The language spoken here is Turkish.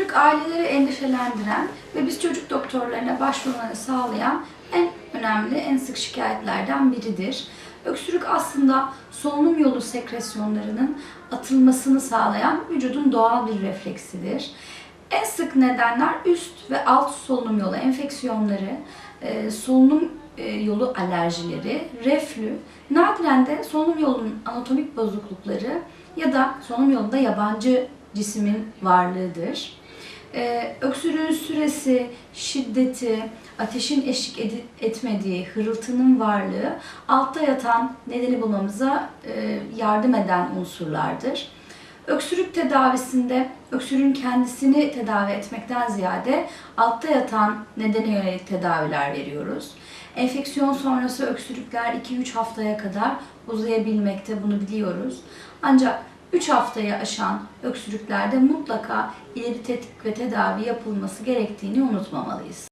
Öksürük aileleri endişelendiren ve biz çocuk doktorlarına başvurmanı sağlayan en önemli, en sık şikayetlerden biridir. Öksürük aslında solunum yolu sekresyonlarının atılmasını sağlayan vücudun doğal bir refleksidir. En sık nedenler üst ve alt solunum yolu enfeksiyonları, solunum yolu alerjileri, reflü, nadiren de solunum yolunun anatomik bozuklukları ya da solunum yolunda yabancı cismin varlığıdır. Öksürüğün süresi, şiddeti, ateşin eşlik etmediği, hırıltının varlığı altta yatan nedeni bulmamıza yardım eden unsurlardır. Öksürük tedavisinde öksürüğün kendisini tedavi etmekten ziyade altta yatan nedene yönelik tedaviler veriyoruz. Enfeksiyon sonrası öksürükler 2-3 haftaya kadar uzayabilmekte, bunu biliyoruz. Ancak 3 haftayı aşan öksürüklerde mutlaka ileri tetkik ve tedavi yapılması gerektiğini unutmamalıyız.